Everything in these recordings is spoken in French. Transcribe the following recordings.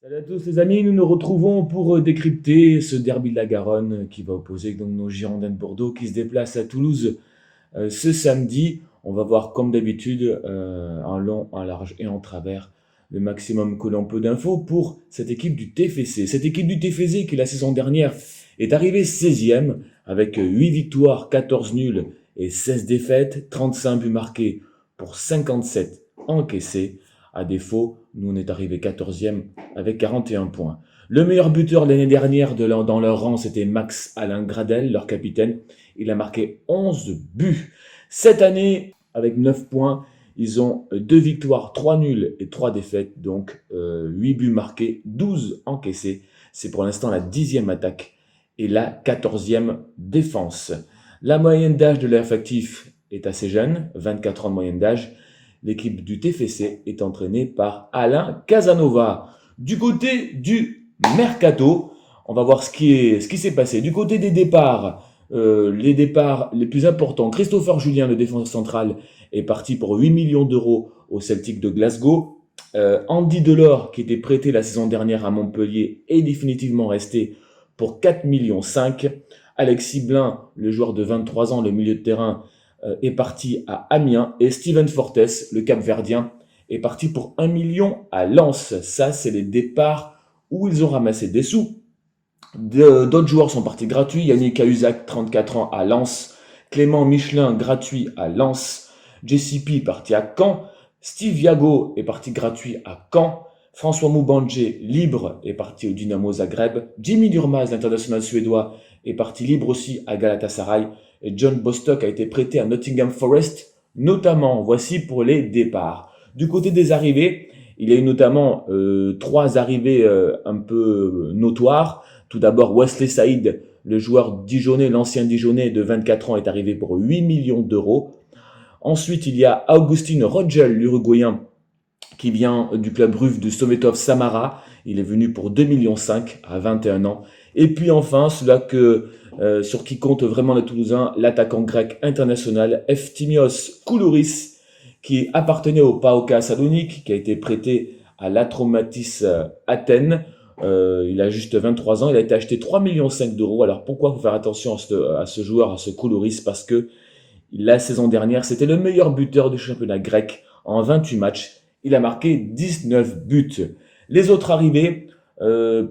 Salut à tous les amis, nous nous retrouvons pour décrypter ce derby de la Garonne qui va opposer donc nos Girondins de Bordeaux qui se déplacent à Toulouse ce samedi. On va voir comme d'habitude en long, en large et en travers le maximum que l'on peut d'infos pour cette équipe du TFC. Cette équipe du TFC qui la saison dernière est arrivée 16e avec 8 victoires, 14 nuls et 16 défaites, 35 buts marqués pour 57 encaissés. À défaut, nous on est arrivé 14e avec 41 points. Le meilleur buteur l'année dernière dans leur rang, c'était Max Alain Gradel, leur capitaine. Il a marqué 11 buts. Cette année, avec 9 points, ils ont 2 victoires, 3 nuls et 3 défaites. Donc 8 buts marqués, 12 encaissés. C'est pour l'instant la 10e attaque et la 14e défense. La moyenne d'âge de l'effectif est assez jeune, 24 ans de moyenne d'âge. L'équipe du TFC est entraînée par Alain Casanova. Du côté du mercato, on va voir ce qui s'est passé. Du côté des départs, les départs les plus importants, Christopher Julien, le défenseur central, est parti pour 8 millions d'euros au Celtic de Glasgow. Andy Delors, qui était prêté la saison dernière à Montpellier, est définitivement resté pour 4 millions 5. Alexis Blin, le joueur de 23 ans, le milieu de terrain, est parti à Amiens. Et Steven Fortes, le Cap-Verdien, est parti pour 1 million à Lens. Ça, c'est les départs où ils ont ramassé des sous. D'autres joueurs sont partis gratuits. Yannick Cahuzac, 34 ans, à Lens. Clément Michelin, gratuit à Lens. JCP, parti à Caen. Steve Yago est parti gratuit à Caen. François Moubanjé, libre, est parti au Dynamo Zagreb. Jimmy Durmaz, l'international suédois, est parti libre aussi à Galatasaray. Et John Bostock a été prêté à Nottingham Forest, notamment. Voici pour les départs. Du côté des arrivées, il y a eu notamment 3 arrivées un peu notoires. Tout d'abord, Wesley Saïd, le joueur dijonnais, l'ancien dijonnais de 24 ans, est arrivé pour 8 millions d'euros. Ensuite, il y a Augustin Rogel, l'Uruguayen, qui vient du club russe de Sovetov Samara. Il est venu pour 2 millions 5 à 21 ans. Et puis enfin, sur qui compte vraiment les Toulousains, l'attaquant grec international Eftimios Koulouris, qui appartenait au PAOK Salonique, qui a été prêté à l'Atromatis Athènes. Il a juste 23 ans, il a été acheté 3,5 millions d'euros. Alors pourquoi faut faire attention à ce joueur, à ce Koulouris? Parce que la saison dernière, c'était le meilleur buteur du championnat grec en 28 matchs. Il a marqué 19 buts. Les autres arrivés,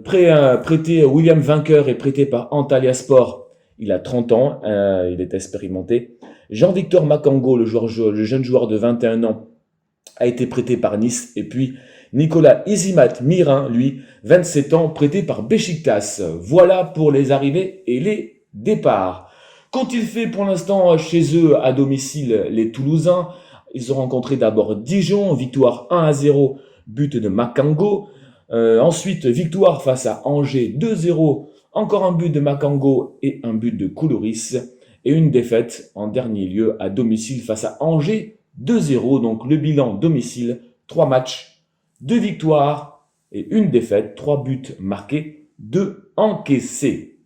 prêté William Vainqueur est prêté par Antalya Sport. Il a 30 ans, il est expérimenté. Jean-Victor Makango, le jeune joueur de 21 ans, a été prêté par Nice. Et puis Nicolas Isimat Mirin, lui, 27 ans, prêté par Beşiktaş. Voilà pour les arrivées et les départs. Qu'ont-ils fait pour l'instant chez eux à domicile, les Toulousains? Ils ont rencontré d'abord Dijon, victoire 1-0, but de Makango. Ensuite, victoire face à Angers 2-0, encore un but de Makango et un but de Koulouris. Et une défaite en dernier lieu à domicile face à Angers 2-0. Donc le bilan domicile, 3 matchs, 2 victoires et une défaite, 3 buts marqués, 2 encaissés.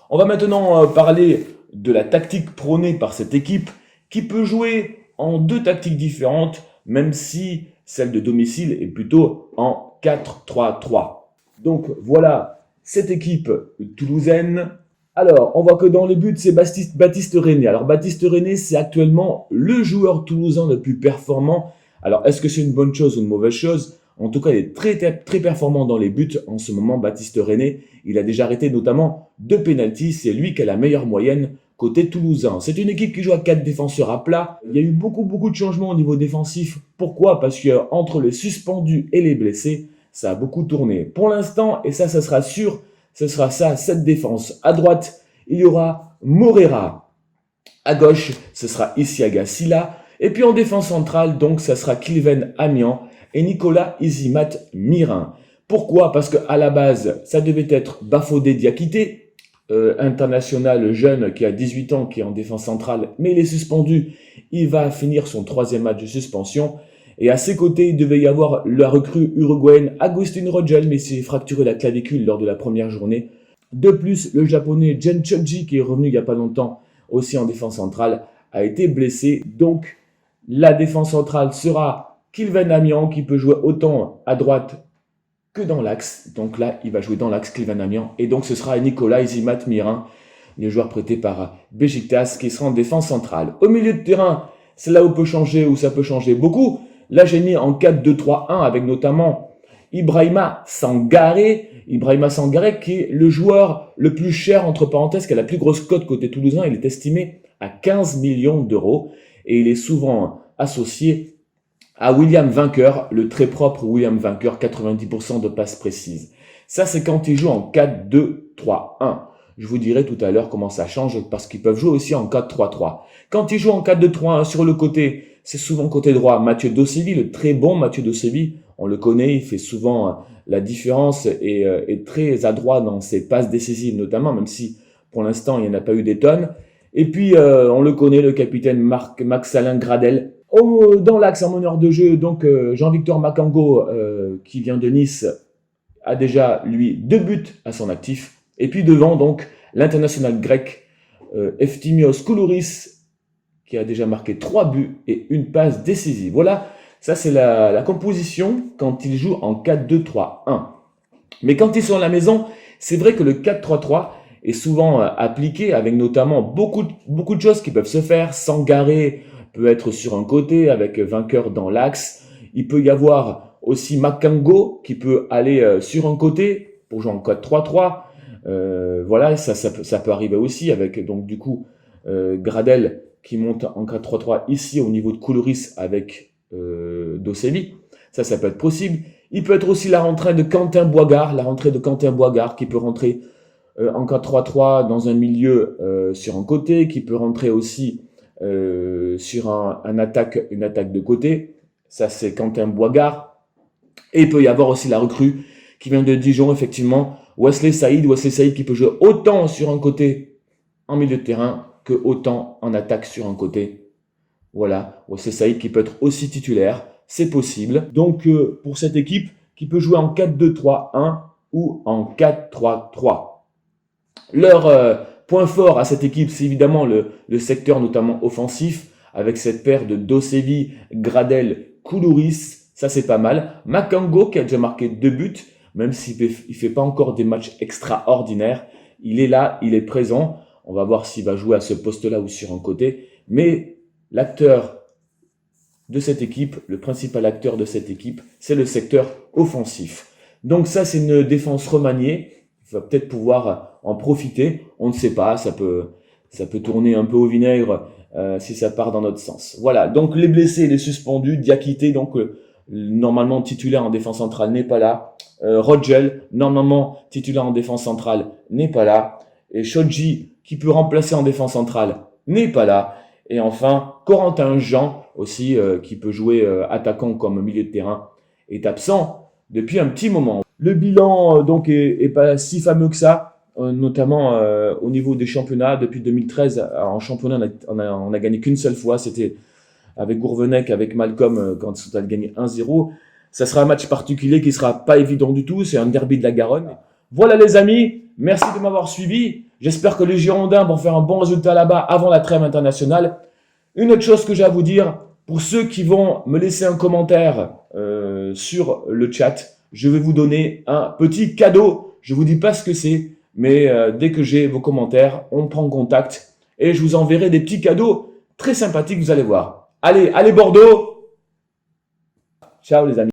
On va maintenant parler de la tactique prônée par cette équipe qui peut jouer en 2 tactiques différentes, même si celle de domicile est plutôt en 4-3-3. Donc voilà cette équipe toulousaine. Alors, on voit que dans les buts, c'est Baptiste René. Alors Baptiste René, c'est actuellement le joueur toulousain le plus performant. Alors, est-ce que c'est une bonne chose ou une mauvaise chose? En tout cas, il est très performant dans les buts en ce moment, Baptiste René. Il a déjà arrêté notamment 2 pénaltys. C'est lui qui a la meilleure moyenne côté toulousain. C'est une équipe qui joue à 4 défenseurs à plat. Il y a eu beaucoup de changements au niveau défensif. Pourquoi? Parce que entre les suspendus et les blessés, ça a beaucoup tourné. Pour l'instant, et ça sera sûr, ce sera ça, cette défense. À droite, il y aura Morera. À gauche, ce sera Isiaga Silla. Et puis en défense centrale, donc, ça sera Kilven Amiens et Nicolas Isimat Mirin. Pourquoi? Parce qu'à la base, ça devait être Bafodé Diakité, international jeune qui a 18 ans, qui est en défense centrale, mais il est suspendu. Il va finir son 3e match de suspension. Et à ses côtés, il devait y avoir la recrue uruguayenne Agustin Rogel, mais il s'est fracturé la clavicule lors de la première journée. De plus, le japonais Jen Choji, qui est revenu il n'y a pas longtemps, aussi en défense centrale, a été blessé. Donc, la défense centrale sera Kilven Amiens, qui peut jouer autant à droite que dans l'axe. Donc là, il va jouer dans l'axe Cleveland Amiens. Et donc, ce sera Nicolas Zimat Mirin, les joueurs prêtés par Beşiktaş, qui sera en défense centrale. Au milieu de terrain, c'est là où ça peut changer beaucoup. Là, j'ai mis en 4-2-3-1 avec notamment Ibrahima Sangaré. Ibrahima Sangaré qui est le joueur le plus cher, entre parenthèses, qui a la plus grosse cote côté toulousain. Il est estimé à 15 millions d'euros. Et il est souvent associé à William Vainqueur, le très propre William Vainqueur, 90% de passes précises. Ça, c'est quand il joue en 4-2-3-1. Je vous dirai tout à l'heure comment ça change parce qu'ils peuvent jouer aussi en 4-3-3. Quand ils jouent en 4-2-3-1 sur le côté, c'est souvent côté droit. Mathieu Dosevi, le très bon Mathieu Dosevi, on le connaît, il fait souvent la différence et est très adroit dans ses passes décisives notamment, même si pour l'instant il n'y en a pas eu des tonnes. Et puis on le connaît, le capitaine Max-Alain Gradel. Dans l'axe en meneur de jeu, donc Jean-Victor Makango, qui vient de Nice, a déjà lui 2 buts à son actif. Et puis devant, donc, l'international grec Efthymios Koulouris, qui a déjà marqué 3 buts et une passe décisive. Voilà, ça c'est la composition quand ils jouent en 4-2-3-1. Mais quand ils sont à la maison, c'est vrai que le 4-3-3 est souvent appliqué avec notamment beaucoup de choses qui peuvent se faire. Sangaré peut être sur un côté avec Vainqueur dans l'axe. Il peut y avoir aussi Makango qui peut aller sur un côté pour jouer en 4-3-3. Voilà, ça peut arriver aussi avec donc du coup Gradel qui monte en 4-3-3 ici au niveau de Koulouris avec Dosevi. Ça peut être possible. Il peut être aussi la rentrée de Quentin Boigard, qui peut rentrer en 4-3-3 dans un milieu sur un côté, qui peut rentrer aussi sur une attaque de côté. Ça, c'est Quentin Boigard. Et il peut y avoir aussi la recrue qui vient de Dijon, effectivement, Wesley Saïd qui peut jouer autant sur un côté en milieu de terrain que autant en attaque sur un côté. Voilà, Wesley Saïd qui peut être aussi titulaire, c'est possible. Donc pour cette équipe qui peut jouer en 4-2-3-1 ou en 4-3-3. Leur point fort à cette équipe, c'est évidemment le secteur notamment offensif, avec cette paire de Dosevi, Gradel, Koulouris. Ça, c'est pas mal. Makango, qui a déjà marqué 2 buts, même s'il ne fait pas encore des matchs extraordinaires. Il est là, il est présent. On va voir s'il va jouer à ce poste-là ou sur un côté. Mais l'acteur de cette équipe, le principal acteur de cette équipe, c'est le secteur offensif. Donc ça, c'est une défense remaniée. Il va peut-être pouvoir en profiter. On ne sait pas, ça peut tourner un peu au vinaigre si ça part dans notre sens. Voilà, donc les blessés et les suspendus. Diakité, donc normalement titulaire en défense centrale, n'est pas là. Rogel, normalement titulaire en défense centrale, n'est pas là. Et Shoji, qui peut remplacer en défense centrale, n'est pas là. Et enfin, Corentin Jean, aussi, qui peut jouer attaquant comme milieu de terrain, est absent depuis un petit moment. Le bilan donc est pas si fameux que ça, notamment au niveau des championnats. Depuis 2013, en championnat, on a gagné qu'une seule fois. C'était avec Gourvenec, avec Malcolm, quand on a gagné 1-0. Ça sera un match particulier qui sera pas évident du tout. C'est un derby de la Garonne. Voilà les amis, merci de m'avoir suivi. J'espère que les Girondins vont faire un bon résultat là-bas avant la trêve internationale. Une autre chose que j'ai à vous dire, pour ceux qui vont me laisser un commentaire sur le chat, je vais vous donner un petit cadeau. Je vous dis pas ce que c'est, mais dès que j'ai vos commentaires, on prend contact et je vous enverrai des petits cadeaux très sympathiques, vous allez voir. Allez Bordeaux! Ciao les amis.